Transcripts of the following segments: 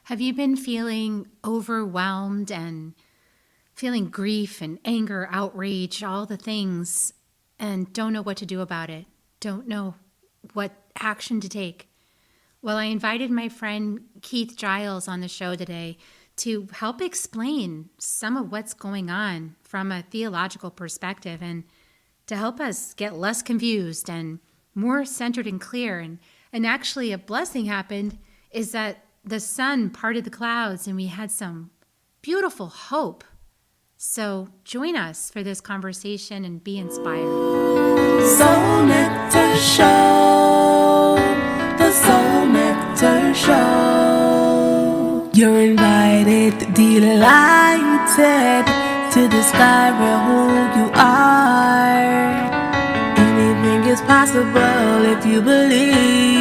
Have you been feeling overwhelmed and feeling grief and anger, outrage, all the things, and don't know what to do about it? Don't know what action to take? Well, I invited my friend Keith Giles on the show today to help explain some of what's going on from a theological perspective and to help us get less confused and more centered and clear. And actually, a blessing happened is that the sun parted the clouds and we had some beautiful hope. So join us for this conversation and be inspired. Soul Nectar Show, the Soul Nectar Show. You're invited, delighted to discover who you are. Anything is possible if you believe.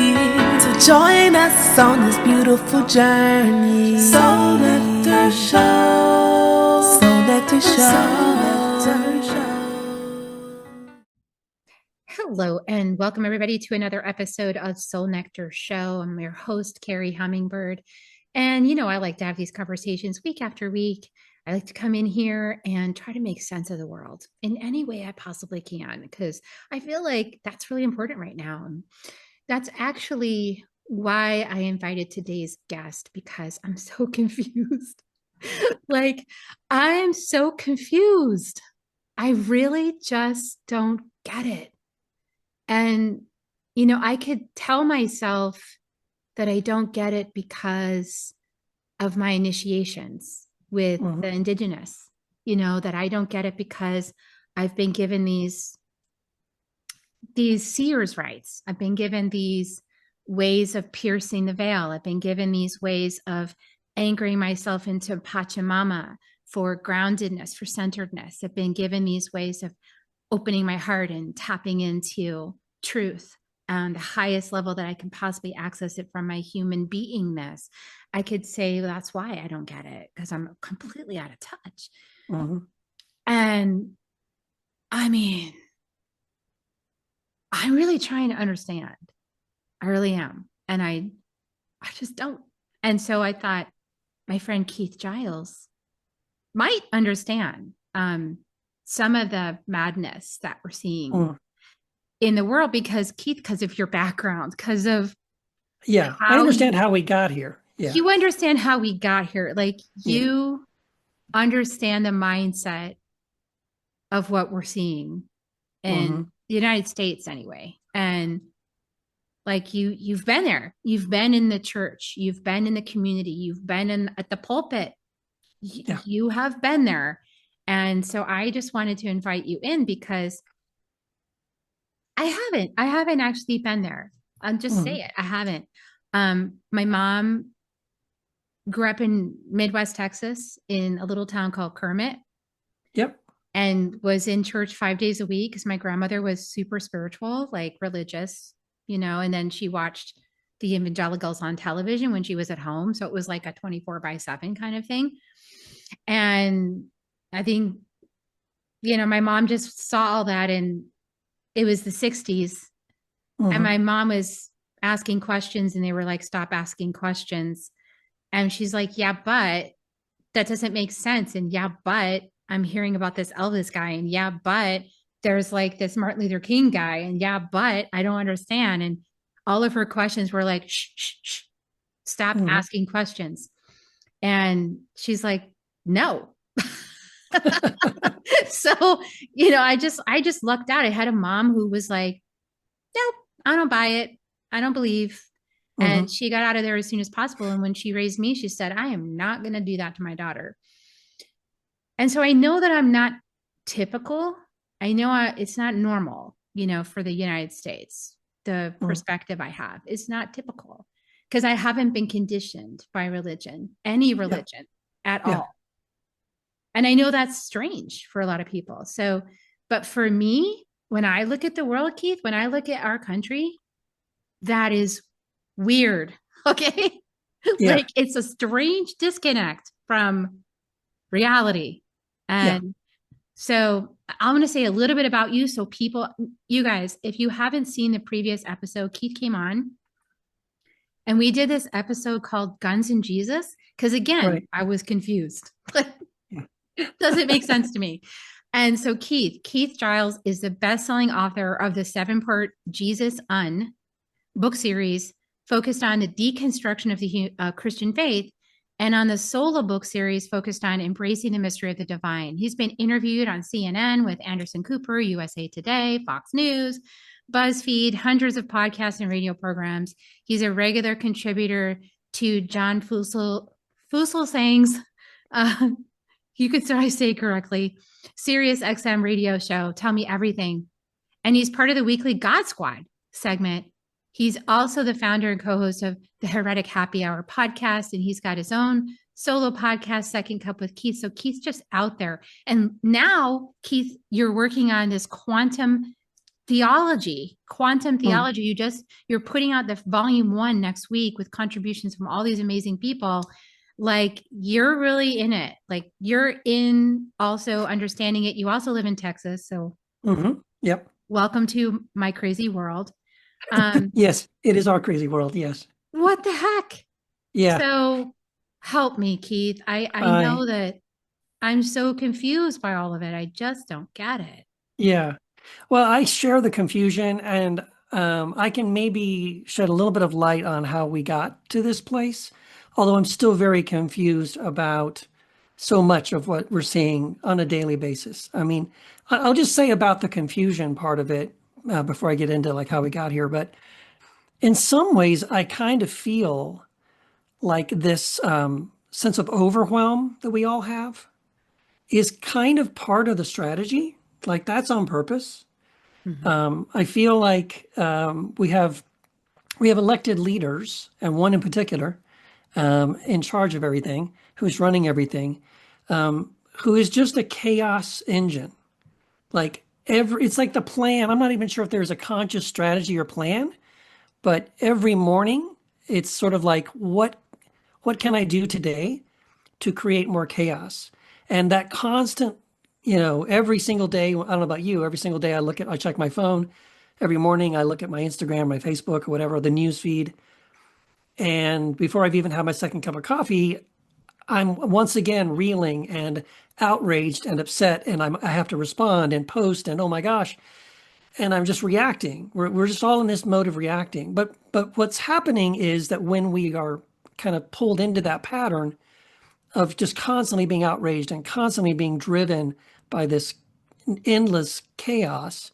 So join us on this beautiful journey. Soul Nectar Show, Soul Nectar Show, Soul Nectar Show. Hello, and welcome everybody to another episode of Soul Nectar Show. I'm your host, Kerri Hummingbird. And I like to have these conversations week after week. I like to come in here and try to make sense of the world in any way I possibly can, because I feel like that's really important right now. And that's actually why I invited today's guest, because I'm so confused. Like, I am so confused. I really just don't get it. And, I could tell myself that I don't get it because of my initiations with the indigenous, that I don't get it because I've been given these seer's rights. I've been given these ways of piercing the veil. I've been given these ways of anchoring myself into Pachamama for groundedness, for centeredness. I've been given these ways of opening my heart and tapping into truth and the highest level that I can possibly access it from my human beingness. I could say that's why I don't get it, because I'm completely out of touch. And I mean, I'm really trying to understand. I really am. And I just don't. And so I thought my friend Keith Giles might understand some of the madness that we're seeing in the world, because of your background, because of I understand how we got here. You understand how we got here. Like, you understand the mindset of what we're seeing in the United States anyway. And like, you've been there. You've been in the church. You've been in the community. You've been at the pulpit. You have been there. And so I just wanted to invite you in because I haven't actually been there. I'll just say it. I haven't. My mom grew up in Midwest Texas in a little town called Kermit. And was in church 5 days a week because my grandmother was super spiritual, like religious, and then she watched the evangelicals on television when she was at home. So it was like a 24/7 kind of thing. And I think, my mom just saw all that, and it was the 60s. And my mom was asking questions and they were like, stop asking questions. And she's like, yeah, but that doesn't make sense. And yeah, but I'm hearing about this Elvis guy. And yeah, but there's like this Martin Luther King guy. And yeah, but I don't understand. And all of her questions were like, shh, shh, shh, stop asking questions. And she's like, no. So, I just lucked out. I had a mom who was like, nope, I don't buy it. I don't believe. And she got out of there as soon as possible. And when she raised me, she said, I am not going to do that to my daughter. And so I know that I'm not typical. I know it's not normal, for the United States. The perspective I have is not typical because I haven't been conditioned by religion, any religion at all. And I know that's strange for a lot of people. So, but for me, when I look at the world, Keith, when I look at our country, that is weird. Okay. Like, it's a strange disconnect from reality. And so I'm going to say a little bit about you. So you guys, if you haven't seen the previous episode, Keith came on And we did this episode called Guns and Jesus. Because again, Right. I was confused. Doesn't make sense to me. And so Keith Giles is the best-selling author of the 7-part Jesus book series focused on the deconstruction of the Christian faith, and on the solo book series focused on embracing the mystery of the divine. He's been interviewed on CNN with Anderson Cooper, USA Today, Fox News, BuzzFeed, hundreds of podcasts and radio programs. He's a regular contributor to John Fugelsang's, you could say correctly, Sirius XM radio show, Tell Me Everything. And he's part of the weekly God Squad segment. He's also the founder and co-host of the Heretic Happy Hour podcast, and he's got his own solo podcast, Second Cup with Keith. So Keith's just out there. And now, Keith, you're working on this quantum theology. You're putting out the volume 1 next week with contributions from all these amazing people. Like, you're really in it. Like, you're in also understanding it. You also live in Texas. So Yep. Welcome to my crazy world. Yes, it is our crazy world. Yes. What the heck? Yeah. So help me, Keith. I know that I'm so confused by all of it. I just don't get it. Yeah. Well, I share the confusion, and I can maybe shed a little bit of light on how we got to this place, although I'm still very confused about so much of what we're seeing on a daily basis. I mean, I'll just say about the confusion part of it before I get into like how we got here. But in some ways, I kind of feel like this sense of overwhelm that we all have is kind of part of the strategy. Like, that's on purpose. I feel like we have elected leaders, and one in particular, in charge of everything, who's running everything, who is just a chaos engine. Like, it's like the plan. I'm not even sure if there's a conscious strategy or plan, but every morning it's sort of like, what can I do today to create more chaos? And that constant, every single day, I don't know about you, every single day I check my phone. Every morning I look at my Instagram, my Facebook, or whatever, the news feed. And before I've even had my second cup of coffee, I'm once again reeling and outraged and upset, and I have to respond and post, and oh my gosh, and I'm just reacting. We're just all in this mode of reacting. But what's happening is that when we are kind of pulled into that pattern of just constantly being outraged and constantly being driven by this endless chaos,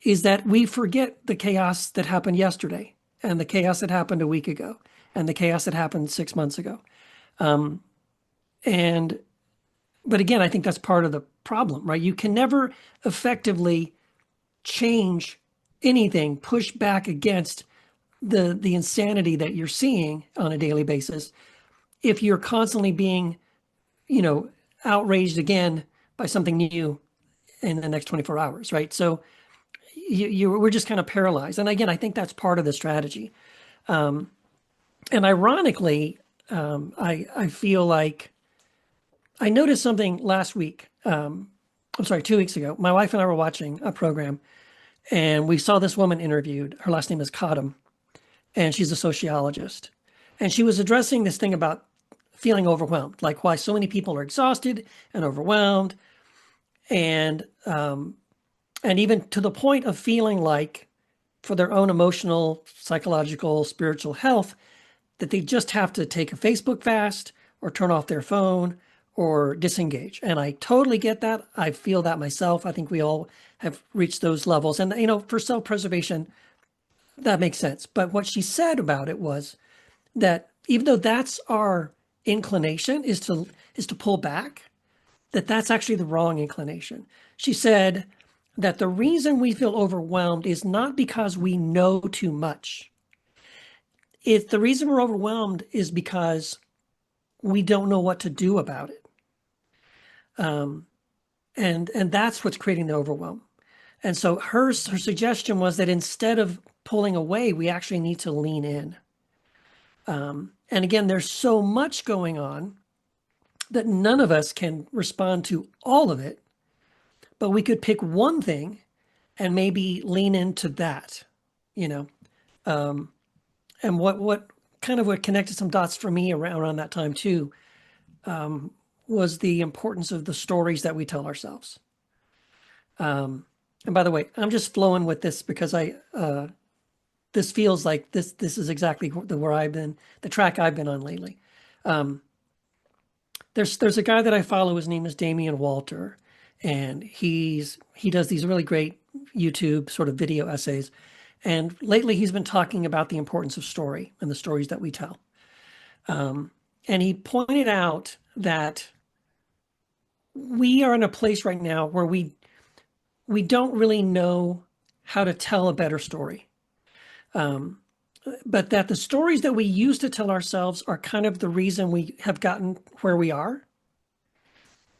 is that we forget the chaos that happened yesterday, and the chaos that happened a week ago, and the chaos that happened 6 months ago. But again, I think that's part of the problem, right? You can never effectively change anything, push back against the insanity that you're seeing on a daily basis if you're constantly being, outraged again by something new in the next 24 hours, right? So we're just kind of paralyzed. And again, I think that's part of the strategy. And ironically, I feel like I noticed something last week. 2 weeks ago. My wife and I were watching a program, and we saw this woman interviewed. Her last name is Cottom, and she's a sociologist. And she was addressing this thing about feeling overwhelmed, like why so many people are exhausted and overwhelmed, and even to the point of feeling like, for their own emotional, psychological, spiritual health, that they just have to take a Facebook fast or turn off their phone or disengage. And I totally get that. I feel that myself. I think we all have reached those levels. And, for self-preservation, that makes sense. But what she said about it was that even though that's our inclination is to pull back, that's actually the wrong inclination. She said that the reason we feel overwhelmed is not because we know too much. The reason we're overwhelmed is because we don't know what to do about it. And that's what's creating the overwhelm. And so her suggestion was that instead of pulling away, we actually need to lean in. And again, there's so much going on that none of us can respond to all of it, but we could pick one thing and maybe lean into that, and what kind of what connected some dots for me around that time too, was the importance of the stories that we tell ourselves. And by the way, I'm just flowing with this because this feels like this is exactly the track I've been on lately. There's a guy that I follow. His name is Damian Walter, and he does these really great YouTube sort of video essays. And lately, he's been talking about the importance of story and the stories that we tell. And he pointed out that we are in a place right now where we don't really know how to tell a better story. But that the stories that we used to tell ourselves are kind of the reason we have gotten where we are.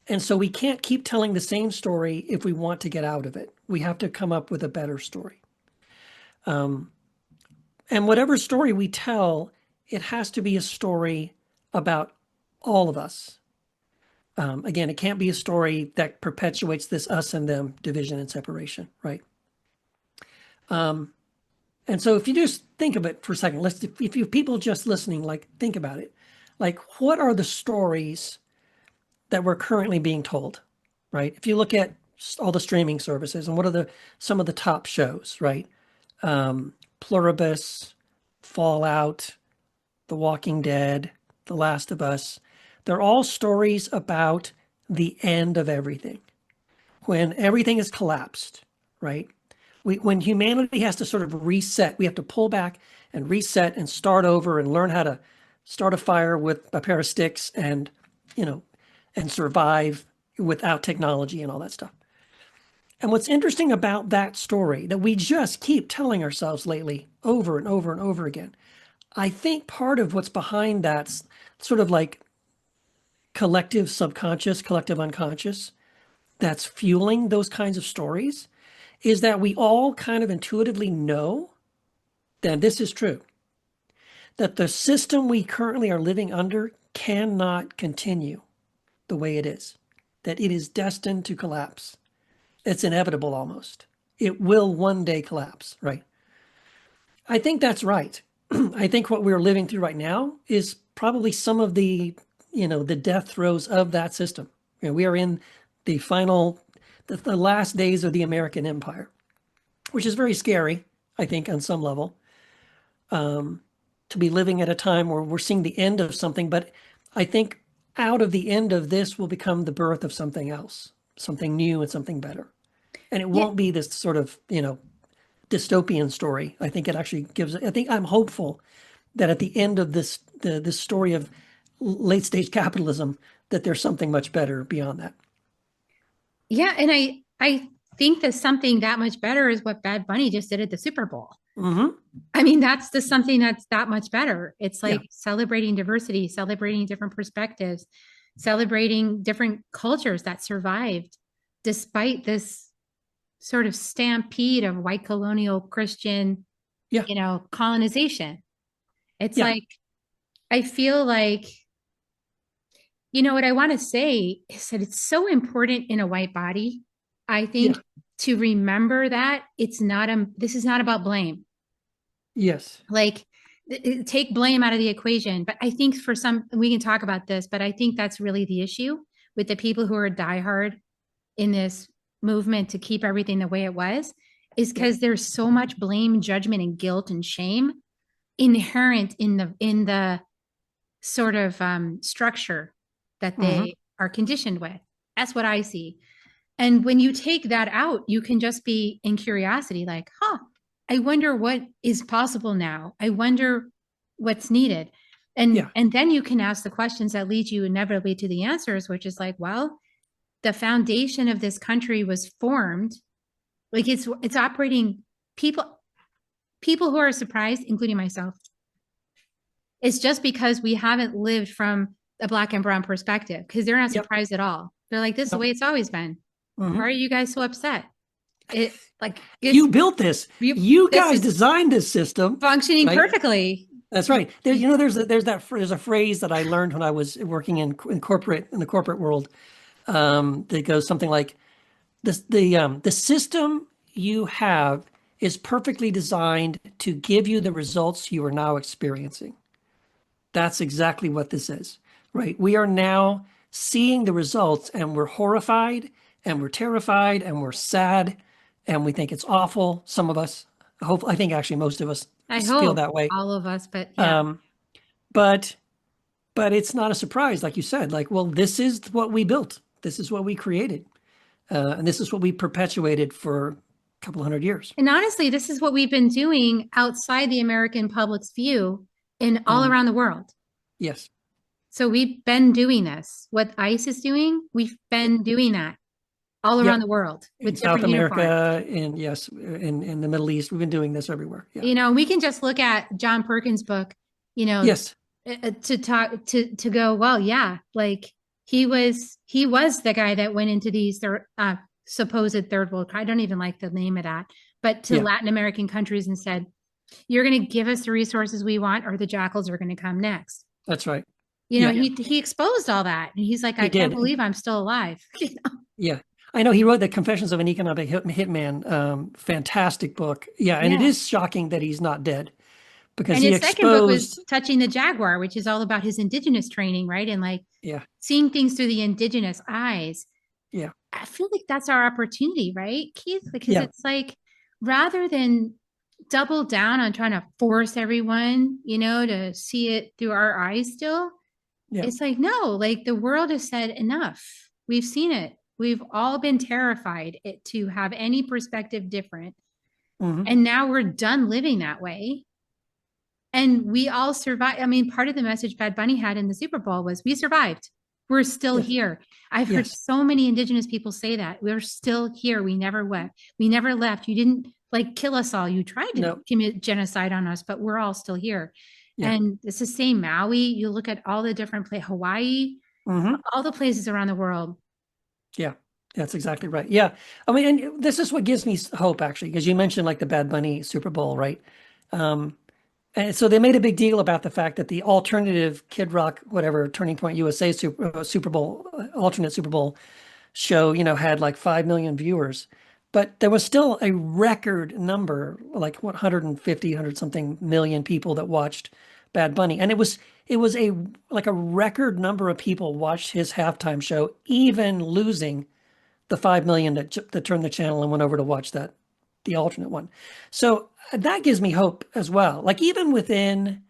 And so we can't keep telling the same story if we want to get out of it. We have to come up with a better story. And whatever story we tell, it has to be a story about all of us. Again, it can't be a story that perpetuates this us and them division and separation, right? And so if you just think of it for a second, if you people just listening, like think about it. Like what are the stories that we're currently being told, right? If you look at all the streaming services and what are some of the top shows, right? Pluribus, Fallout, The Walking Dead, The Last of Us. They're all stories about the end of everything. When everything is collapsed, right? When humanity has to sort of reset, we have to pull back and reset and start over and learn how to start a fire with a pair of sticks and, and survive without technology and all that stuff. And what's interesting about that story that we just keep telling ourselves lately over and over and over again, I think part of what's behind that's sort of like collective subconscious, collective unconscious, that's fueling those kinds of stories is that we all kind of intuitively know that this is true, that the system we currently are living under cannot continue the way it is, that it is destined to collapse. It's inevitable almost. It will one day collapse, right? I think that's right. I think what we're living through right now is probably some of the death throes of that system. We are in the the last days of the American Empire, which is very scary, I think, on some level, to be living at a time where we're seeing the end of something. But I think out of the end of this will become the birth of something else, something new and something better. And it won't be this sort of, dystopian story. I think it actually I think I'm hopeful that at the end of this story of late stage capitalism, that there's something much better beyond that. Yeah. And I think that something that much better is what Bad Bunny just did at the Super Bowl. Mm-hmm. I mean, that's just something that's that much better. It's like celebrating diversity, celebrating different perspectives, celebrating different cultures that survived despite this sort of stampede of white colonial Christian, colonization. It's like, I feel like, what I want to say is that it's so important in a white body, I think, to remember that this is not about blame. Yes. Like take blame out of the equation. But I think we can talk about this, but I think that's really the issue with the people who are diehard in this movement to keep everything the way it was, is because there's so much blame, judgment, and guilt and shame inherent in the sort of structure that they are conditioned with. That's what I see. And when you take that out, you can just be in curiosity, like, I wonder what is possible now. I wonder what's needed. And then you can ask the questions that lead you inevitably to the answers, which is like, well, the foundation of this country was formed. Like it's operating people who are surprised, including myself. It's just because we haven't lived from a Black and brown perspective, because they're not surprised at all. They're like, this is the way it's always been. Why are you guys so upset? You built this. You guys designed this system, functioning perfectly. That's right. There's a phrase that I learned when I was working in the corporate world. That goes something like this: the system you have is perfectly designed to give you the results you are now experiencing. That's exactly what this is, right? We are now seeing the results and we're horrified and we're terrified and we're sad and we think it's awful. Some of us, I think actually most of us I feel hope that way. all of us, but yeah. Um, but but it's not a surprise, like you said. Like, well, this is what we built. This is what we created, and this is what we perpetuated for a couple hundred years. And honestly, this is what we've been doing outside the American public's view in all Mhm. around the world. Yes. So we've been doing this. What ICE is doing, we've been doing that all around Yep. the world In with South different uniforms. America, in yes, in the Middle East, we've been doing this everywhere. Yeah. We can just look at John Perkins' book, you know, Yes. to talk to go, well, yeah, like he was the guy that went into these supposed third world. I don't even like the name of that, but to Yeah. Latin American countries and said, "You're going to give us the resources we want, or the jackals are going to come next." That's right. Yeah. He exposed all that, and he's like, He "I can't did. believe I'm still alive." Yeah. I know he wrote the Confessions of an Economic Hitman. Fantastic book. Yeah. And it Yeah. is shocking that he's not dead because And he his second book was exposed. Touching the Jaguar, which is all about his indigenous training, right? And like Yeah. seeing things through the indigenous eyes. Yeah. I feel like that's our opportunity, right, Keith? Because Yeah. it's like rather than double down on trying to force everyone, to see it through our eyes still, Yeah. it's like, no, like the world has said enough. We've seen it. We've all been terrified to have any perspective different. Hmm. And now we're done living that way. And we all survived. I mean, part of the message Bad Bunny had in the Super Bowl was we survived. We're still Yes. here. I've heard Yes. so many indigenous people say that. We're still here. We never went. We never left. You didn't like kill us all. You tried to No. commit genocide on us, but we're all still here. Yeah. And it's the same Maui. You look at all the different places, Hawaii, Hmm. all the places around the world. Yeah. That's exactly right. Yeah. I mean, and this is what gives me hope, actually, because you mentioned like the Bad Bunny Super Bowl, right? Um, And so they made a big deal about the fact that the alternative Kid Rock, whatever, Turning Point USA Super Bowl, alternate Super Bowl show, had like 5 million viewers. But there was still a record number, like what, 150, 100 something million people that watched Bad Bunny. And it was like a record number of people watched his halftime show, even losing the 5 million that turned the channel and went over to watch the alternate one. So that gives me hope as well. Like even within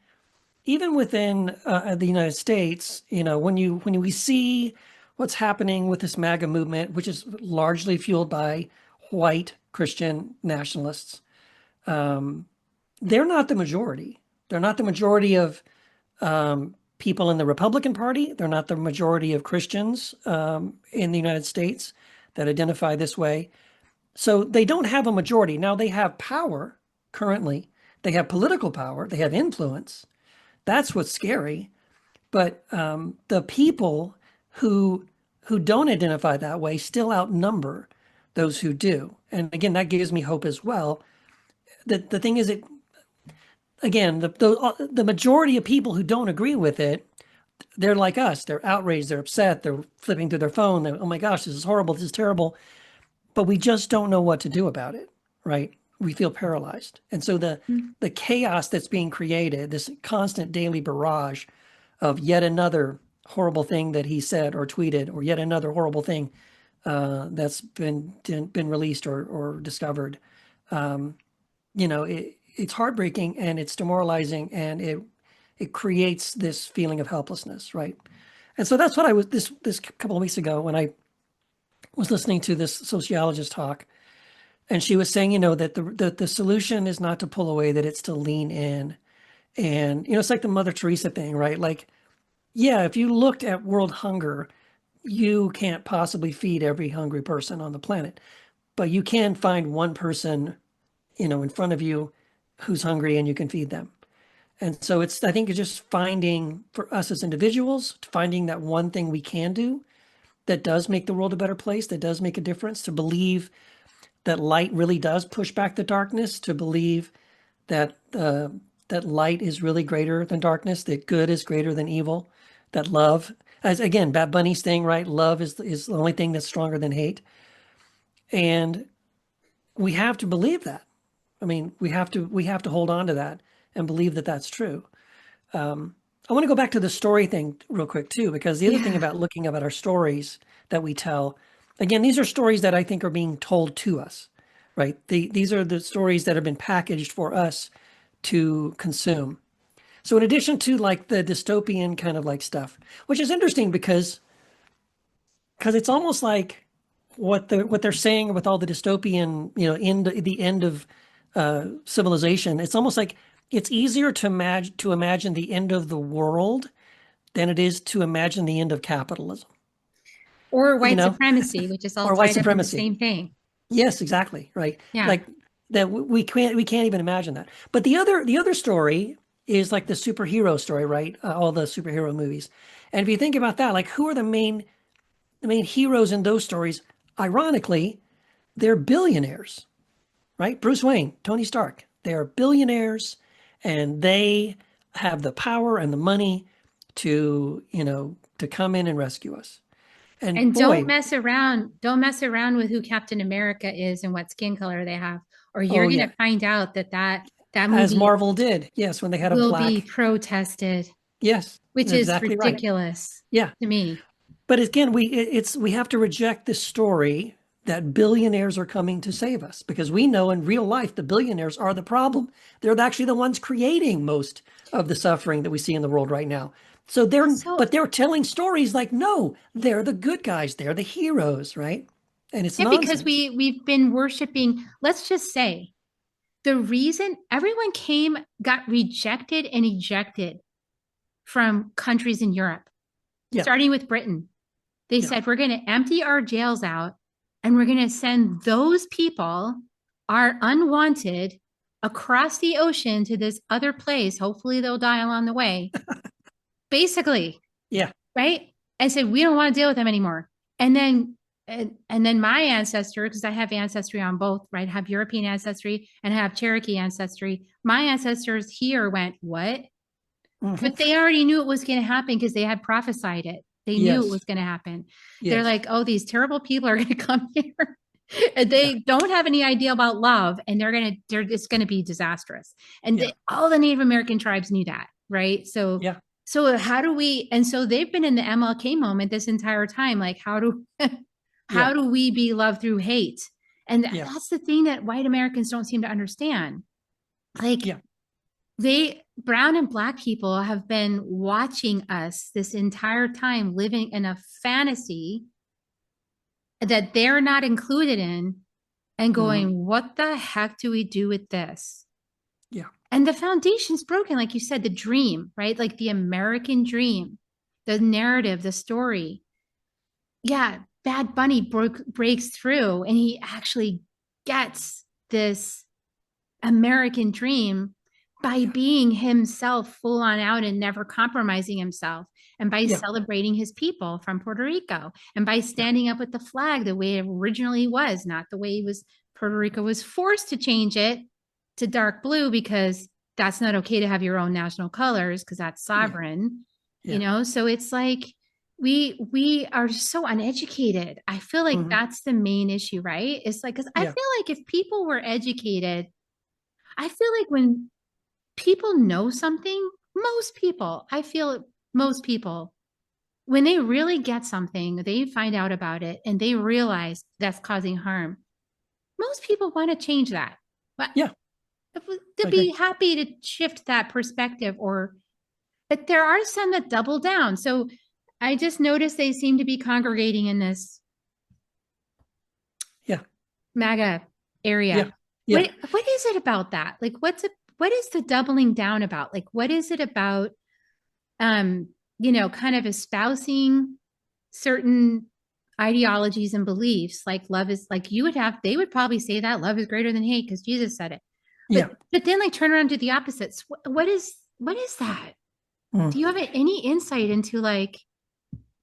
the United States, when we see what's happening with this MAGA movement, which is largely fueled by white Christian nationalists, they're not the majority. They're not the majority of people in the Republican Party. They're not the majority of Christians in the United States that identify this way. So they don't have a majority. Now they have power currently. They have political power. They have influence. That's what's scary. But the people who don't identify that way still outnumber those who do. And again, that gives me hope as well. The thing is, the majority of people who don't agree with it, they're like us. They're outraged. They're upset. They're flipping through their phone. Oh my gosh, this is horrible. This is terrible. But we just don't know what to do about it, right? We feel paralyzed. And so the chaos that's being created, this constant daily barrage of yet another horrible thing that he said or tweeted, or yet another horrible thing that's been released or discovered, it's heartbreaking and it's demoralizing, and it creates this feeling of helplessness, right? And so that's what I was this couple of weeks ago when I was listening to this sociologist talk, and she was saying, that the solution is not to pull away, that it's to lean in. And, it's like the Mother Teresa thing, right? Like, yeah, if you looked at world hunger, you can't possibly feed every hungry person on the planet, but you can find one person, in front of you who's hungry and you can feed them. And so I think it's just finding, for us as individuals, finding that one thing we can do that does make the world a better place, that does make a difference, to believe that light really does push back the darkness, to believe that that light is really greater than darkness, that good is greater than evil, that love, as again, Bad Bunny's thing, right? Love is the only thing that's stronger than hate. And we have to believe that. I mean, we have to hold on to that and believe that that's true. I want to go back to the story thing real quick too, because the other thing Yeah. about looking about our stories that we tell, again, these are stories that I think are being told to us, right? These are the stories that have been packaged for us to consume. So in addition to like the dystopian kind of like stuff, which is interesting because it's almost like what they're saying with all the dystopian, end the end of civilization. It's almost like it's easier to imagine the end of the world than it is to imagine the end of capitalism, Or you white know, supremacy, which is all or white tied up in the supremacy. same thing. Yes, exactly, right. Yeah. Like that we can't even imagine that. But the other story is like the superhero story, right? All the superhero movies. And if you think about that, like who are the main heroes in those stories? Ironically, they're billionaires, right? Bruce Wayne, Tony Stark, they are billionaires and they have the power and the money to come in and rescue us. And And boy, don't mess around with who Captain America is and what skin color they have, or you're oh going yeah, to find out that as movie Marvel did, yes, when they had a will be black, protested, yes, which you're is exactly right. ridiculous Yeah, to me. but again, we have to reject this story that billionaires are coming to save us because we know in real life the billionaires are the problem. They're actually the ones creating most of the suffering that we see in the world right now. So So, but they're telling stories like, no, they're the good guys, they're the heroes, right? And it's yeah, because nonsense. we've been worshiping, let's just say, the reason everyone got rejected and ejected from countries in Europe, Yeah, starting with Britain. They yeah, said, we're going to empty our jails out and we're going to send those people, our unwanted, across the ocean to this other place. Hopefully, they'll die along the way. Basically, yeah, right? And said, we don't want to deal with them anymore. And then my ancestor, because I have ancestry on both, right? I have European ancestry and I have Cherokee ancestry. My ancestors here went, what? But hmm, they already knew it was going to happen because they had prophesied it. They knew it yes, was going to happen. They're yes, like, oh, these terrible people are going to come here. And yeah, they don't have any idea about love, and it's going to be disastrous. And yeah, all the Native American tribes knew that, right? So, yeah, so how do we? And so they've been in the MLK moment this entire time. Like, yeah, how do we be loved through hate? And yeah, that's the thing that white Americans don't seem to understand. Like, yeah, brown and black people have been watching us this entire time living in a fantasy that they're not included in and hmm, going, what the heck do we do with this? yeah, And the foundation's broken, like you said, the dream, right? Like the American dream, the narrative, the story. Yeah, Bad Bunny breaks through and he actually gets this American dream by yeah, being himself full on out and never compromising himself, and by yeah, celebrating his people from Puerto Rico, and by yeah, standing up with the flag the way it originally was, not the way he was. Puerto Rico was forced to change it to dark blue because that's not okay to have your own national colors because that's yeah, sovereign, yeah, so it's like we are so uneducated. I feel like hmm, that's the main issue, right? It's like, because I yeah, feel like if people were educated, I feel like when people know something, I feel most people, when they really get something, they find out about it and they realize that's causing harm. Most people want to change that. But yeah, to I be agree. happy to shift that perspective, but there are some that double down. So I just noticed they seem to be congregating in this Yeah, MAGA yeah, area. yeah, What is it about that? Like, what is the doubling down about? Like, what is it about um, kind of espousing certain ideologies and beliefs, like love is, like they would probably say that love is greater than hate because Jesus said it. yeah. But then like turn around to the opposites. What is that? Mm. Do you have any insight into like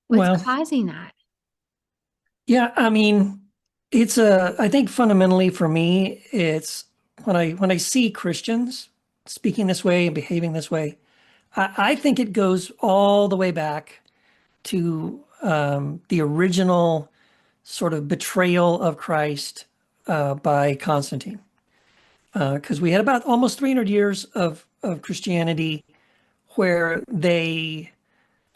what's Well, causing that? yeah, I mean, I think fundamentally for me, it's when I see Christians speaking this way and behaving this way, I think it goes all the way back to the original sort of betrayal of Christ by Constantine. Because we had about almost 300 years of Christianity where they,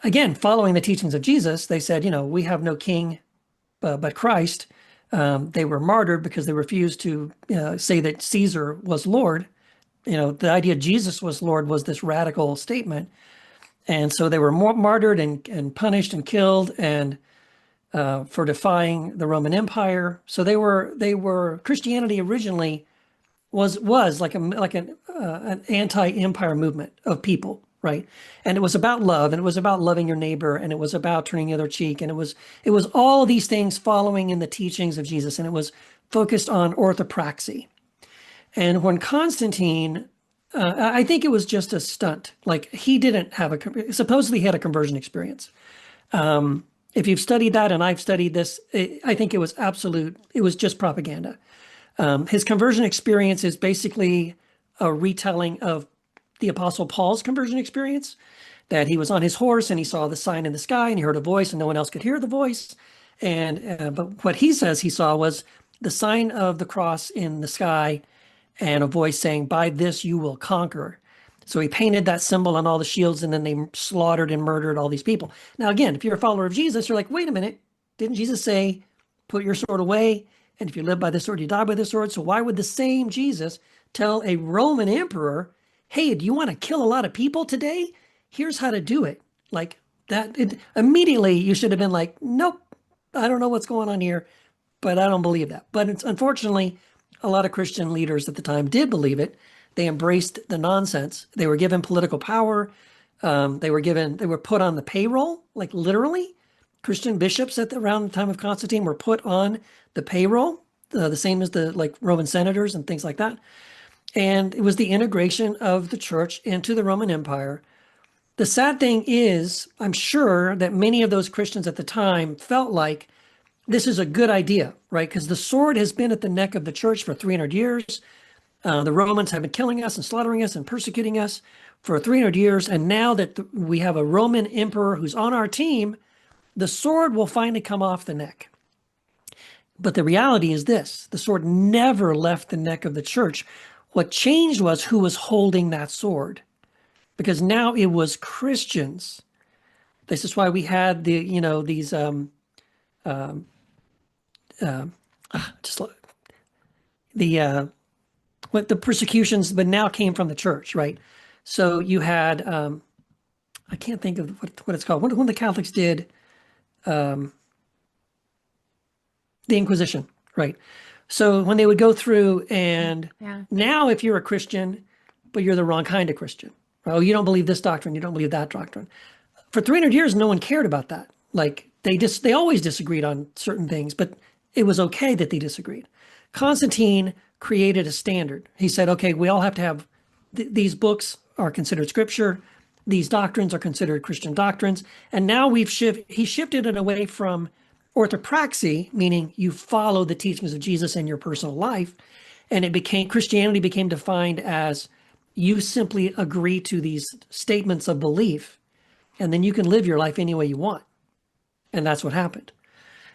again, following the teachings of Jesus, they said, we have no king but Christ. They were martyred because they refused to say that Caesar was Lord. The idea Jesus was Lord was this radical statement. And so they were martyred and punished and killed and for defying the Roman Empire. So they were Christianity originally was like an anti-empire movement of people, right? And it was about love, and it was about loving your neighbor, and it was about turning the other cheek, and it was all of these things following in the teachings of Jesus, and it was focused on orthopraxy. And when Constantine, I think it was just a stunt. Like he didn't have supposedly he had a conversion experience. If you've studied that, and I've studied this, I think it was just propaganda. His conversion experience is basically a retelling of the Apostle Paul's conversion experience, that he was on his horse and he saw the sign in the sky and he heard a voice and no one else could hear the voice. But what he says he saw was the sign of the cross in the sky and a voice saying, "By this you will conquer." So he painted that symbol on all the shields, and then they slaughtered and murdered all these people. Now, again, if you're a follower of Jesus, you're like, wait a minute, didn't Jesus say, put your sword away? And if you live by the sword, you die by the sword. So why would the same Jesus tell a Roman emperor, hey, do you want to kill a lot of people today? Here's how to do it. Like that, immediately you should have been like, nope, I don't know what's going on here, but I don't believe that. But it's unfortunately, a lot of Christian leaders at the time did believe it. They embraced the nonsense. They were given political power. They were put on the payroll, like literally. Christian bishops around the time of Constantine were put on the payroll, the same as the like Roman senators and things like that. And it was the integration of the church into the Roman Empire. The sad thing is, I'm sure that many of those Christians at the time felt like this is a good idea, right? Because the sword has been at the neck of the church for 300 years. The Romans have been killing us and slaughtering us and persecuting us for 300 years. And now that we have a Roman emperor who's on our team, the sword will finally come off the neck. But the reality is this: the sword never left the neck of the church. What changed was who was holding that sword, because now it was Christians. This is why we had these the persecutions, but now came from the church, right? So you had I can't think of what it's called. When the Catholics did the Inquisition, right? So when they would go through and now if you're a Christian, but you're the wrong kind of Christian, oh, you don't believe this doctrine, you don't believe that doctrine. For 300 years, no one cared about that. Like they always disagreed on certain things, but it was okay that they disagreed. Constantine created a standard. He said, okay, we all have to have these books are considered scripture. These doctrines are considered Christian doctrines. And now he shifted it away from orthopraxy, meaning you follow the teachings of Jesus in your personal life. And Christianity became defined as you simply agree to these statements of belief, and then you can live your life any way you want. And that's what happened.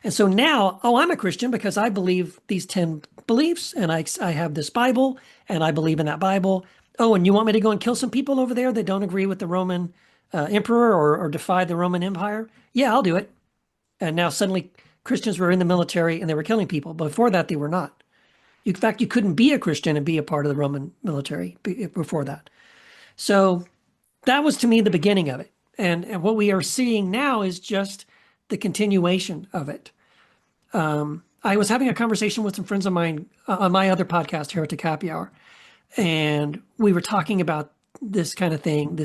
And so now, I'm a Christian because I believe these 10 beliefs, and I have this Bible, and I believe in that Bible. Oh, and you want me to go and kill some people over there that don't agree with the Roman emperor or defy the Roman Empire? Yeah, I'll do it. And now suddenly Christians were in the military and they were killing people. Before that, they were not. In fact, you couldn't be a Christian and be a part of the Roman military before that. So that was, to me, the beginning of it. And what we are seeing now is just the continuation of it. I was having a conversation with some friends of mine on my other podcast, Heretic Happy Hour, and we were talking about this kind of thing,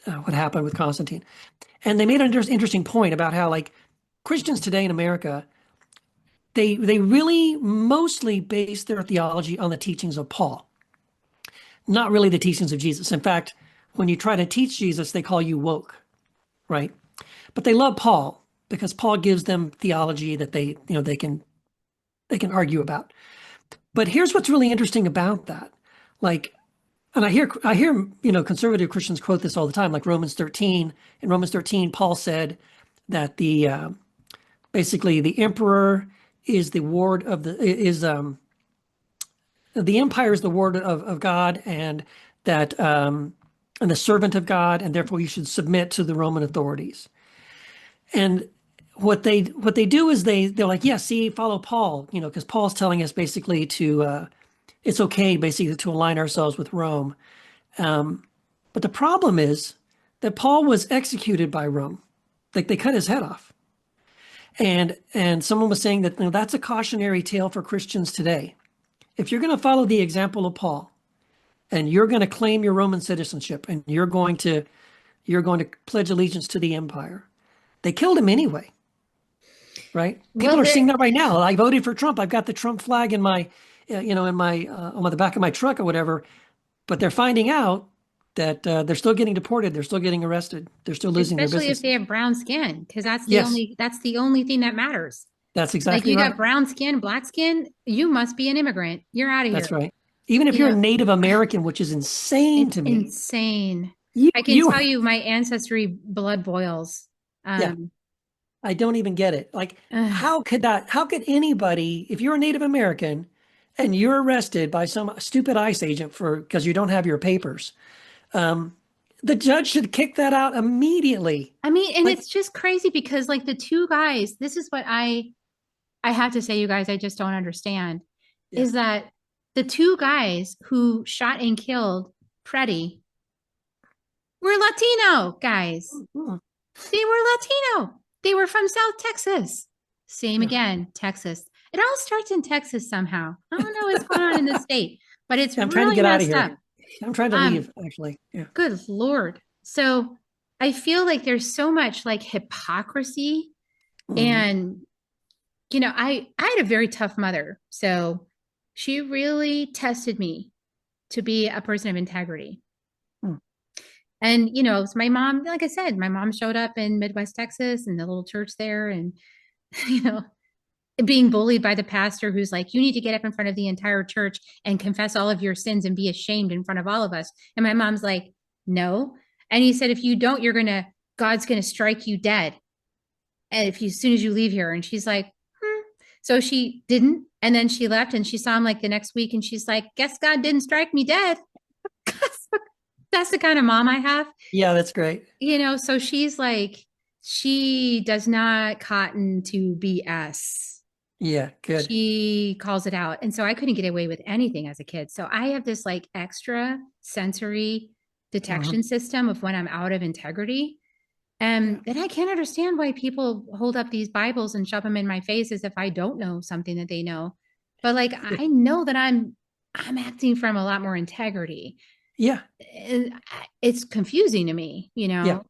what happened with Constantine. And they made an interesting point about how, like, Christians today in America, they really mostly base their theology on the teachings of Paul, not really the teachings of Jesus. In fact, when you try to teach Jesus, they call you woke, right? But they love Paul because Paul gives them theology that they can argue about. But here's what's really interesting about that. Like, and I hear conservative Christians quote this all the time, like Romans 13. In Romans 13, Paul said that basically the emperor is the ward of the empire is the ward of God, and that and the servant of God, and therefore you should submit to the Roman authorities. And what they do is they're like, yeah, see, follow Paul, because Paul's telling us basically to it's okay basically to align ourselves with Rome. But the problem is that Paul was executed by Rome. Like they cut his head off. And someone was saying that that's a cautionary tale for Christians today. If you're going to follow the example of Paul and you're going to claim your Roman citizenship and you're going to pledge allegiance to the empire, they killed him anyway. Right? People are seeing that right now. I voted for Trump. I've got the Trump flag in my, in my on the back of my truck or whatever. But they're finding out that they're still getting deported. They're still getting arrested. They're still losing their business. Especially if they have brown skin, because that's the only thing that matters. That's exactly like you right. got brown skin, black skin, you must be an immigrant. You're out of here. That's right. Even if you're a Native American, which is insane to me. Insane. I can tell you my ancestry blood boils. I don't even get it. Like, how could anybody, if you're a Native American and you're arrested by some stupid ICE agent because you don't have your papers, the judge should kick that out immediately. I mean, and it's just crazy because like the two guys, this is what I have to say, you guys, I just don't understand, is that the two guys who shot and killed Freddie were Latino guys. Mm-hmm. They were Latino. They were from South Texas. Same again, Texas. It all starts in Texas somehow. I don't know what's going on in the state, but it's I'm really trying to get out of here. up. I'm trying to leave, actually. Yeah. Good Lord. So I feel like there's so much like hypocrisy. Mm-hmm. And, I had a very tough mother. So she really tested me to be a person of integrity. And, so my mom, like I said, my mom showed up in Midwest Texas and the little church there and, being bullied by the pastor who's like, you need to get up in front of the entire church and confess all of your sins and be ashamed in front of all of us. And my mom's like, no. And he said, if you don't, God's going to strike you dead. And as soon as you leave here. And she's like, So she didn't. And then she left and she saw him like the next week. And she's like, guess God didn't strike me dead. That's the kind of mom I have. Yeah, that's great. So she's like, she does not cotton to BS. Yeah, good. She calls it out. And so I couldn't get away with anything as a kid. So I have this like extra sensory detection system of when I'm out of integrity. And I can't understand why people hold up these Bibles and shove them in my face as if I don't know something that they know. But like, I know that I'm acting from a lot more integrity. Yeah. It's confusing to me, Yeah.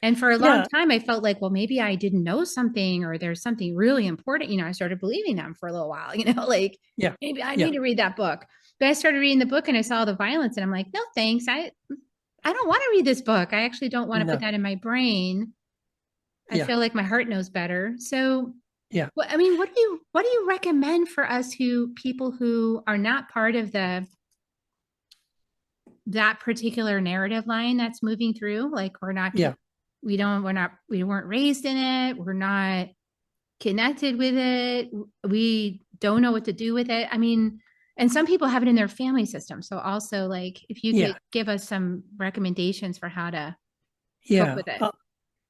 And for a long time, I felt like, well, maybe I didn't know something or there's something really important. I started believing them for a little while, like maybe I need to read that book. But I started reading the book and I saw the violence and I'm like, no, thanks. I don't want to read this book. I actually don't want to put that in my brain. I feel like my heart knows better. So what do you recommend for us people who are not part of that particular narrative line that's moving through? Like we weren't raised in it. We're not connected with it. We don't know what to do with it. I mean, and some people have it in their family system. So also like, if you could give us some recommendations for how to cope with it.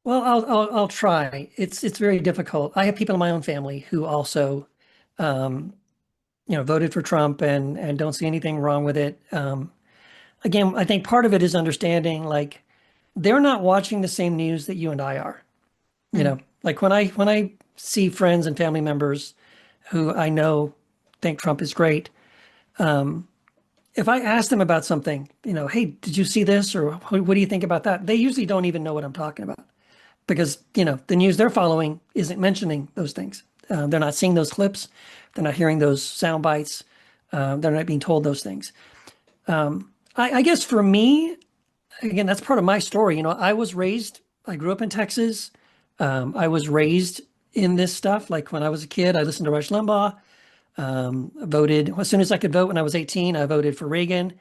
Well, I'll try. It's very difficult. I have people in my own family who also, voted for Trump and don't see anything wrong with it. Again, I think part of it is understanding like they're not watching the same news that you and I are. Like when I see friends and family members who I know think Trump is great, if I ask them about something, hey, did you see this? Or what do you think about that? They usually don't even know what I'm talking about because, the news they're following isn't mentioning those things. They're not seeing those clips. They're not hearing those sound bites. They're not being told those things. I guess for me, again, that's part of my story. I grew up in Texas. I was raised in this stuff. Like when I was a kid, I listened to Rush Limbaugh. Voted as soon as I could vote when I was 18. I voted for Reagan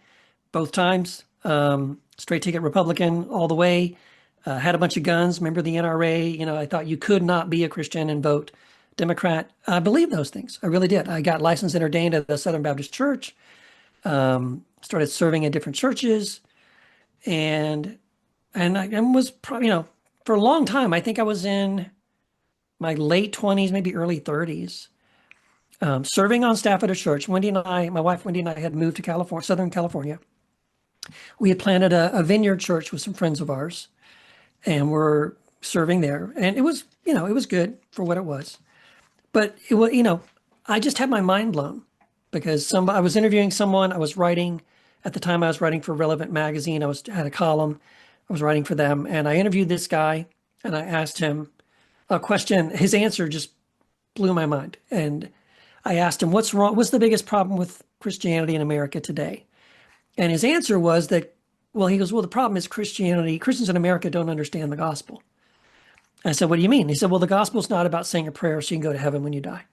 both times. Straight ticket Republican all the way. Had a bunch of guns. Remember the NRA? I thought you could not be a Christian and vote Democrat. I believed those things. I really did. I got licensed and ordained at the Southern Baptist Church. Started serving at different churches. and I was probably, for a long time. I think I was in my late 20s, maybe early 30s, serving on staff at a church. My wife Wendy and I had moved to California, Southern California. We had planted a vineyard church with some friends of ours, and we're serving there. And it was, it was good for what it was. But it was, I just had my mind blown because I was interviewing someone. I was writing at the time. I was writing for Relevant Magazine. Had a column. I was writing for them, and I interviewed this guy, and I asked him a question. His answer just blew my mind. And I asked him, "What's wrong? What's the biggest problem with Christianity in America today?" And his answer was that, well, he goes, "Well, the problem is Christians in America don't understand the gospel." I said, "What do you mean?" He said, "Well, the gospel's not about saying a prayer so you can go to heaven when you die."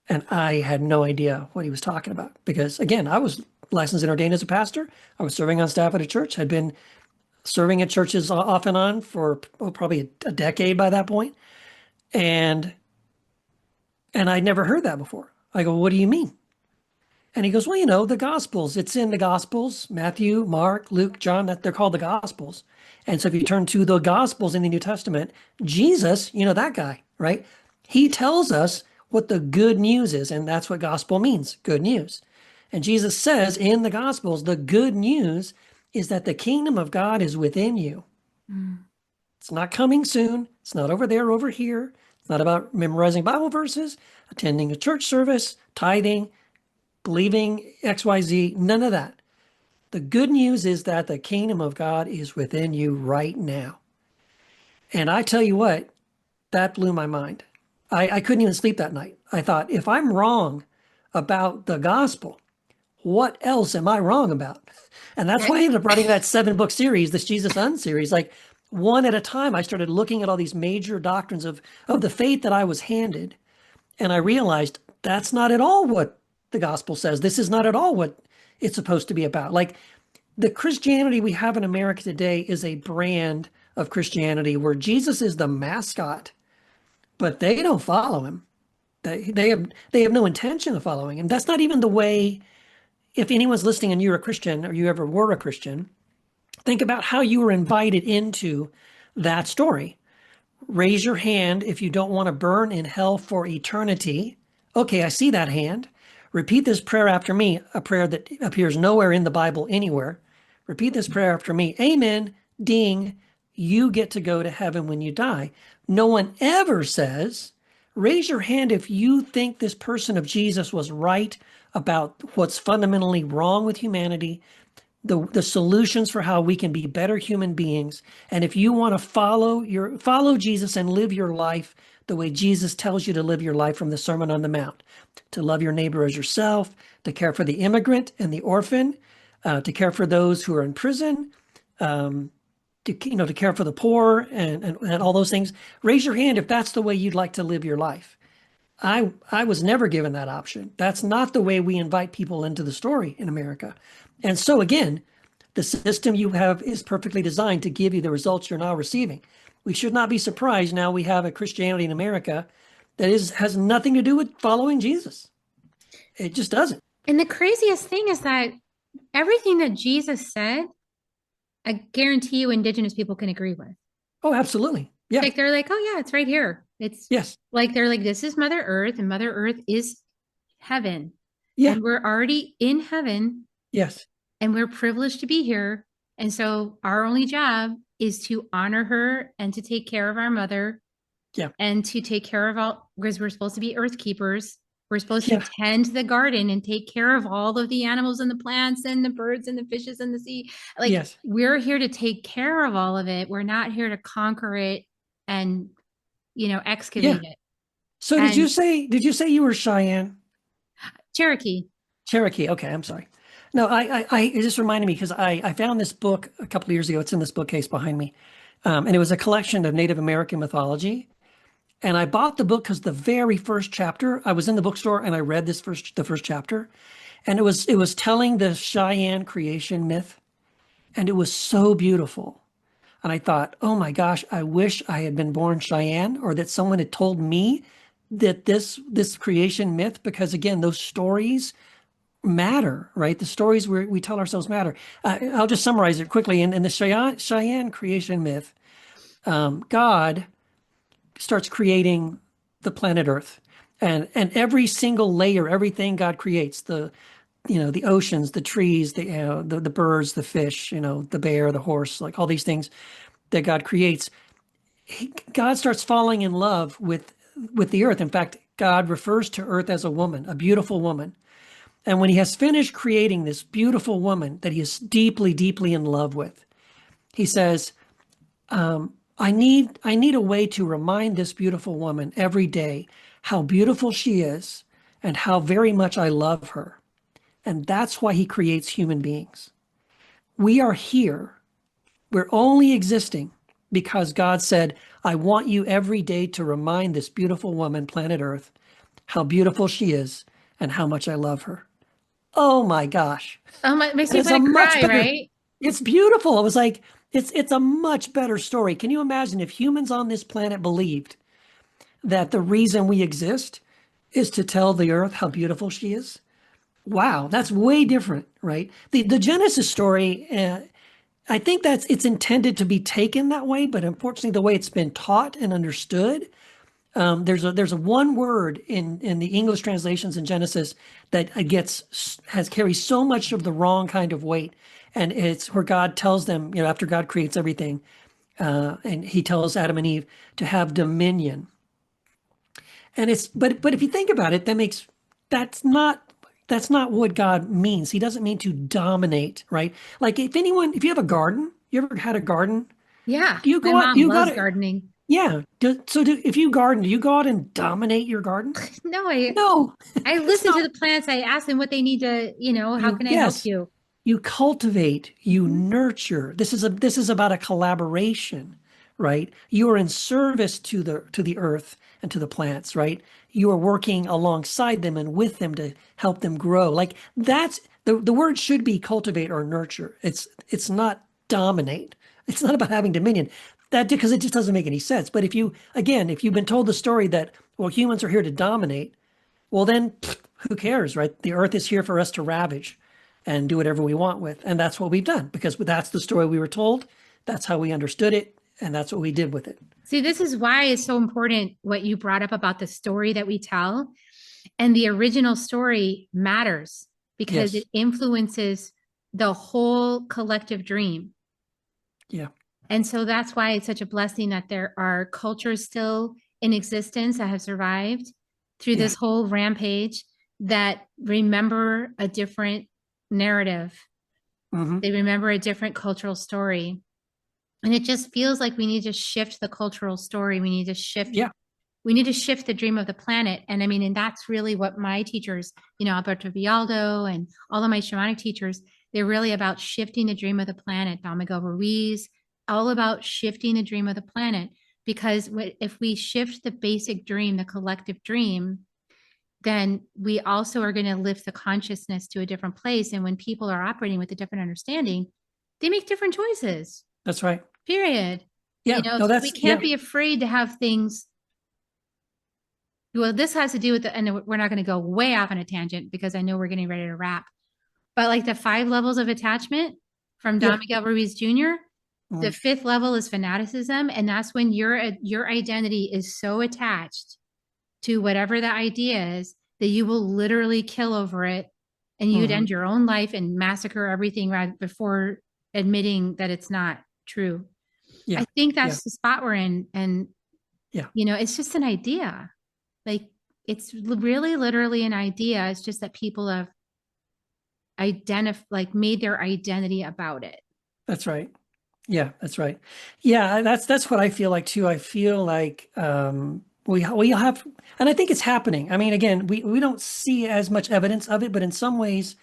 And I had no idea what he was talking about because, again, I was licensed and ordained as a pastor. I was serving on staff at a church, had been serving at churches off and on for probably a decade by that point. And I'd never heard that before. I go, "What do you mean?" And he goes, "Well, the Gospels, it's in the Gospels, Matthew, Mark, Luke, John, that they're called the Gospels. And so if you turn to the Gospels in the New Testament, Jesus, that guy, right? He tells us what the good news is. And that's what gospel means, good news. And Jesus says in the Gospels, the good news is that the kingdom of God is within you. It's not coming soon. It's not over there, over here. It's not about memorizing Bible verses, attending a church service, tithing, believing XYZ, none of that. The good news is that the kingdom of God is within you right now." And I tell you what, that blew my mind. I couldn't even sleep that night. I thought, if I'm wrong about the gospel, what else am I wrong about? And that's why I ended up writing that 7-book series, this Jesus Un series. Like, one at a time, I started looking at all these major doctrines of the faith that I was handed. And I realized that's not at all what the gospel says. This is not at all what it's supposed to be about. Like, the Christianity we have in America today is a brand of Christianity where Jesus is the mascot, but they don't follow him. They have no intention of following him. That's not even the way. If anyone's listening and you're a Christian or you ever were a Christian, think about how you were invited into that story. Raise your hand if you don't want to burn in hell for eternity. Okay, I see that hand. Repeat this prayer after me, a prayer that appears nowhere in the Bible anywhere. Repeat this prayer after me. Amen. Ding. You get to go to heaven when you die. No one ever says, raise your hand if you think this person of Jesus was right about what's fundamentally wrong with humanity, the solutions for how we can be better human beings. And if you want to follow Jesus and live your life the way Jesus tells you to live your life from the Sermon on the Mount, to love your neighbor as yourself, to care for the immigrant and the orphan, to care for those who are in prison, to care for the poor and all those things. Raise your hand if that's the way you'd like to live your life. I was never given that option. That's not the way we invite people into the story in America. And so again, the system you have is perfectly designed to give you the results you're now receiving. We should not be surprised now we have a Christianity in America that has nothing to do with following Jesus. It just doesn't. And the craziest thing is that everything that Jesus said, I guarantee you indigenous people can agree with. Oh, absolutely. Yeah. Like they're like, oh yeah, it's right here. It's yes. Like they're like, this is Mother Earth, and Mother Earth is heaven. Yeah. And we're already in heaven. Yes. And we're privileged to be here. And so our only job is to honor her and to take care of our mother. Yeah. And to take care of all, because we're supposed to be earth keepers. We're supposed to tend the garden and take care of all of the animals and the plants and the birds and the fishes and the sea. Like we're here to take care of all of it. We're not here to conquer it and, excavate it. So did you say you were Cheyenne? Cherokee. Okay. I'm sorry. No, it just reminded me because I found this book a couple of years ago. It's in this bookcase behind me. And it was a collection of Native American mythology. And I bought the book because the very first chapter, I was in the bookstore and I read the first chapter, and it was telling the Cheyenne creation myth, and it was so beautiful. And I thought, oh my gosh, I wish I had been born Cheyenne, or that someone had told me that this creation myth, because again, those stories matter, right? The stories we tell ourselves matter. I'll just summarize it quickly. In the Cheyenne creation myth, God starts creating the planet Earth, and every single layer, everything God creates, the oceans, the trees, the birds, the fish, the bear, the horse, like all these things that God creates, God starts falling in love with the earth. In fact, God refers to earth as a woman, a beautiful woman. And when he has finished creating this beautiful woman that he is deeply, deeply in love with, he says, I need a way to remind this beautiful woman every day how beautiful she is and how very much I love her. And that's why he creates human beings. We are here. We're only existing because God said, I want you every day to remind this beautiful woman, planet Earth, how beautiful she is and how much I love her. Oh my gosh. Oh my, it makes That me is a want to much cry, better, right? it's beautiful. I was like, it's a much better story. Can you imagine if humans on this planet believed that the reason we exist is to tell the earth how beautiful she is? Wow, that's way different, right? The Genesis story, I think it's intended to be taken that way, but unfortunately, the way it's been taught and understood, there's a one word in the English translations in Genesis that carries so much of the wrong kind of weight, and it's where God tells them, after God creates everything, and he tells Adam and Eve to have dominion. And but if you think about it, that's not what God means. He doesn't mean to dominate, right? Like if you have a garden, you ever had a garden? Yeah. Do you My go out, do mom you got loves to, gardening. yeah. If you garden, do you go out and dominate your garden? No, No, I it's listen to not. the plants. I ask them what they need to, how can I help Yes, you? you cultivate, you Mhm. nurture. This is about a collaboration, right? You are in service to the earth and to the plants, right? You are working alongside them and with them to help them grow. Like that's the word should be cultivate or nurture. It's not dominate. It's not about having dominion. That because it just doesn't make any sense. But if you've been told the story that, well, humans are here to dominate, well, then who cares, right? The earth is here for us to ravage and do whatever we want with. And that's what we've done because that's the story we were told. That's how we understood it. And that's what we did with it. See, this is why it's so important what you brought up about the story that we tell. And the original story matters because Yes. it influences the whole collective dream. Yeah. And so that's why it's such a blessing that there are cultures still in existence that have survived through Yeah. this whole rampage that remember a different narrative. Hmm. They remember a different cultural story. And it just feels like we need to shift the cultural story. Yeah. We need to shift the dream of the planet. And I mean, and that's really what my teachers, Alberto Vialdo and all of my shamanic teachers, they're really about shifting the dream of the planet. Don Miguel Ruiz, all about shifting the dream of the planet. Because if we shift the basic dream, the collective dream, then we also are going to lift the consciousness to a different place. And when people are operating with a different understanding, they make different choices, That's right. period. Yeah. No, So we that's, can't yeah. be afraid to have things. Well, this has to do with and we're not going to go way off on a tangent because I know we're getting ready to wrap. But like the 5 levels of attachment from Don Yeah. Miguel Ruiz Jr., the Mm. 5th level is fanaticism. And that's when your identity is so attached to whatever the idea is that you will literally kill over it and you'd Hmm. end your own life and massacre everything right before admitting that it's not true. Yeah. I think Yeah. that's the spot we're in. And, Yeah. it's just an idea. Like it's really literally an idea. It's just that people have made their identity about it. That's right. Yeah, that's right. Yeah, that's what I feel like too. I feel like we have, and I think it's happening. I mean, again, we don't see as much evidence of it, but in some ways,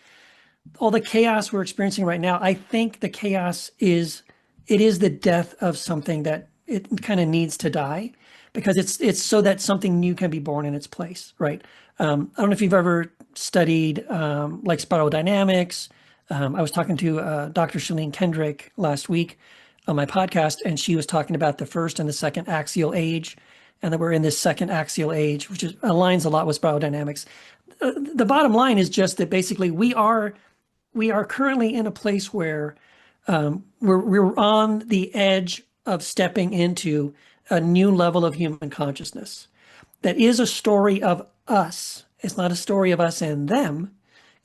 all the chaos we're experiencing right now, I think the chaos is the death of something that it kind of needs to die because it's so that something new can be born in its place, right? I don't know if you've ever studied like spiral dynamics. I was talking to Dr. Shalene Kendrick last week on my podcast, and she was talking about the first and the second axial age and that we're in this second axial age, which aligns a lot with spiral dynamics. The bottom line is just that basically we are currently in a place where we're on the edge of stepping into a new level of human consciousness that is a story of us. It's not a story of us and them.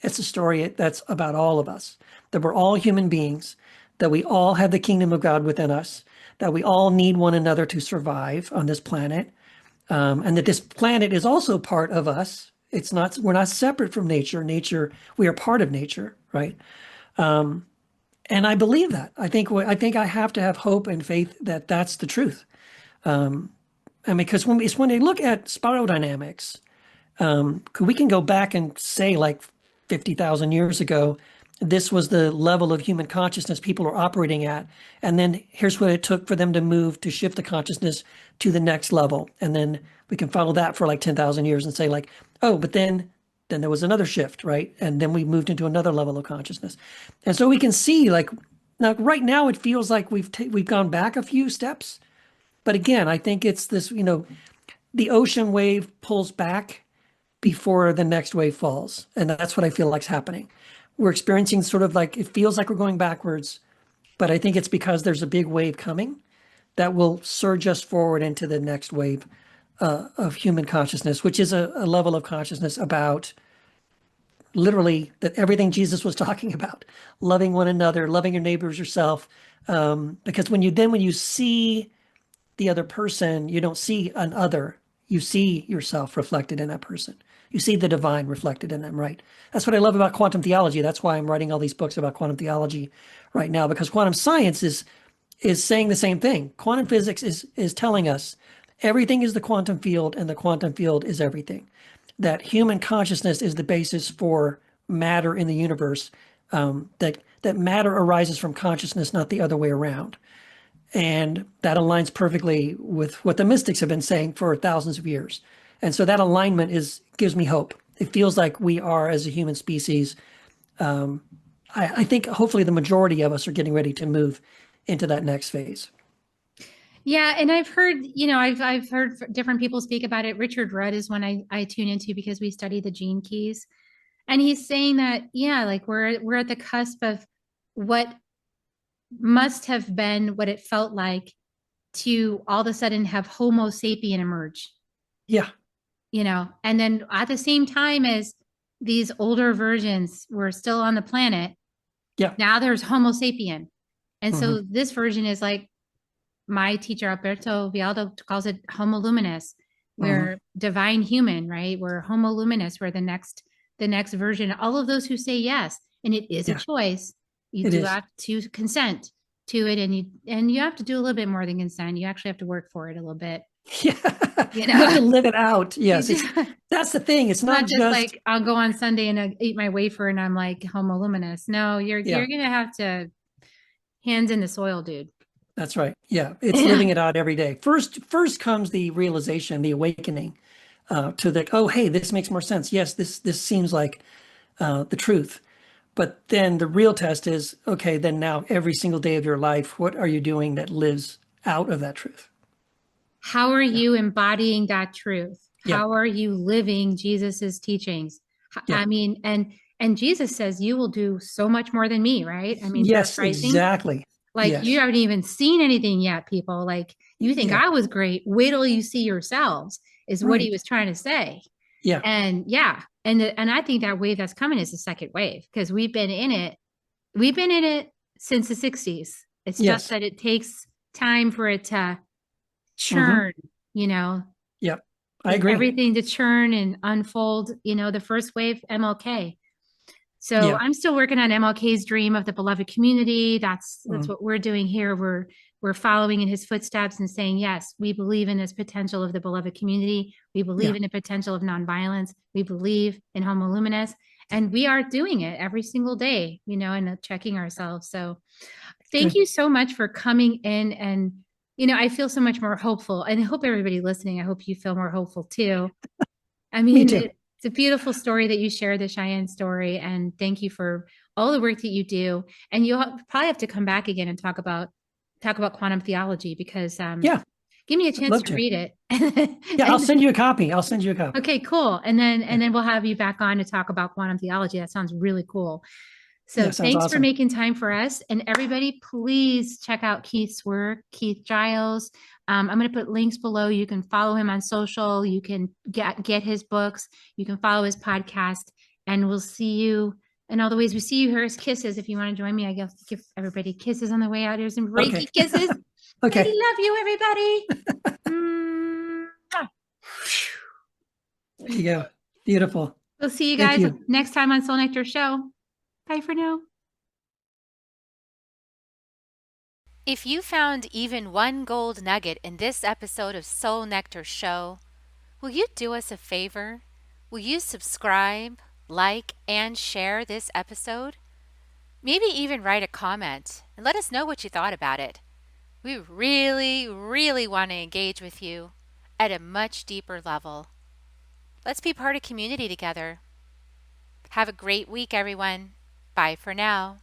It's a story that's about all of us, that we're all human beings, that we all have the kingdom of God within us, that we all need one another to survive on this planet, and that this planet is also part of us. It's not, we're not separate from nature. Nature, we are part of nature, right? And I believe that. I think I have to have hope and faith that that's the truth. And because when they look at spiral dynamics, we can go back and say like 50,000 years ago, this was the level of human consciousness people are operating at. And then here's what it took for them to move to shift the consciousness to the next level. And then we can follow that for like 10,000 years and say like, oh, but then there was another shift, right? And then we moved into another level of consciousness. And so we can see like, now right now it feels like we've gone back a few steps. But again, I think it's this, the ocean wave pulls back before the next wave falls. And that's what I feel like's happening. We're experiencing sort of like, it feels like we're going backwards, but I think it's because there's a big wave coming that will surge us forward into the next wave of human consciousness, which is a level of consciousness about literally that everything Jesus was talking about, loving one another, loving your neighbors, yourself. Because when you see the other person, you don't see an other, you see yourself reflected in that person. You see the divine reflected in them, right? That's what I love about quantum theology. That's why I'm writing all these books about quantum theology right now, because quantum science is saying the same thing. Quantum physics is telling us everything is the quantum field and the quantum field is everything. That human consciousness is the basis for matter in the universe, that matter arises from consciousness, not the other way around. And that aligns perfectly with what the mystics have been saying for thousands of years. And so that alignment gives me hope. It feels like we are, as a human species, I think hopefully the majority of us are getting ready to move into that next phase. Yeah, and I've heard, I've heard different people speak about it. Richard Rudd is one I tune into because we study the gene keys. And he's saying that, yeah, like we're at the cusp of what must have been what it felt like to all of a sudden have Homo sapien emerge. Yeah. And then at the same time as these older versions were still on the planet, yeah, now there's Homo sapien. And so this version is like, my teacher Alberto Vialdo calls it Homo luminous. We're divine human, right? We're Homo luminous. We're the next version. All of those who say yes, and it is a choice. You do have to consent to it, and you have to do a little bit more than consent. You actually have to work for it a little bit. Yeah, you have to live it out. Yes, that's the thing. It's not just like I'll go on Sunday and I eat my wafer and I'm like Homo luminous. No, you're gonna have to hands in the soil, dude. That's right. Yeah, it's living it out every day. First comes the realization, the awakening to the, oh, hey, this makes more sense. Yes, this seems like the truth. But then the real test is, okay, then now every single day of your life, what are you doing that lives out of that truth? How are you embodying that truth? How are you living Jesus's teachings? I mean, and Jesus says you will do so much more than me, right? I mean, yes, exactly. Like you haven't even seen anything yet, people. Like you think I was great. Wait till you see yourselves, is what he was trying to say. Yeah. And and I think that wave that's coming is the second wave, because we've been in it. We've been in it since the 60s. It's just that it takes time for it to churn, Yep. I agree. Everything to churn and unfold, the first wave, MLK. So I'm still working on MLK's dream of the beloved community. That's what we're doing here. We're following in his footsteps and saying, yes, we believe in this potential of the beloved community. We believe in the potential of nonviolence. We believe in Homo luminous, and we are doing it every single day, and checking ourselves. So thank you so much for coming in. And, I feel so much more hopeful, and I hope everybody listening, I hope you feel more hopeful too. I mean, Me too. It's a beautiful story that you share, the Cheyenne story, and thank you for all the work that you do. And you'll probably have to come back again and talk about quantum theology, because Give me a chance to read it. Yeah, I'll send you a copy. Okay, cool. And then we'll have you back on to talk about quantum theology. That sounds really cool. So thanks for making time for us. And everybody, please check out Keith's work, Keith Giles. I'm going to put links below. You can follow him on social. You can get his books. You can follow his podcast. And we'll see you in all the ways we see you. Here's kisses. If you want to join me, I guess give everybody kisses on the way out. Here's some Reiki kisses. Okay. I love you, everybody. There you go. Beautiful. We'll see you guys next time on Soul Nectar Show. Bye for now. If you found even one gold nugget in this episode of Soul Nectar Show, will you do us a favor? Will you subscribe, like, and share this episode? Maybe even write a comment and let us know what you thought about it. We really, really want to engage with you at a much deeper level. Let's be part of community together. Have a great week, everyone. Bye for now.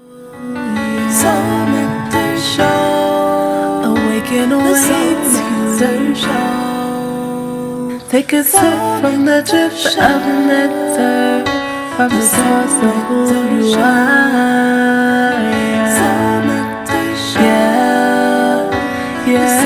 Soul Nectar Show. Awaken, awake, show. Take a sip from the drip of the nectar, from the source of who you are. Yeah, yeah.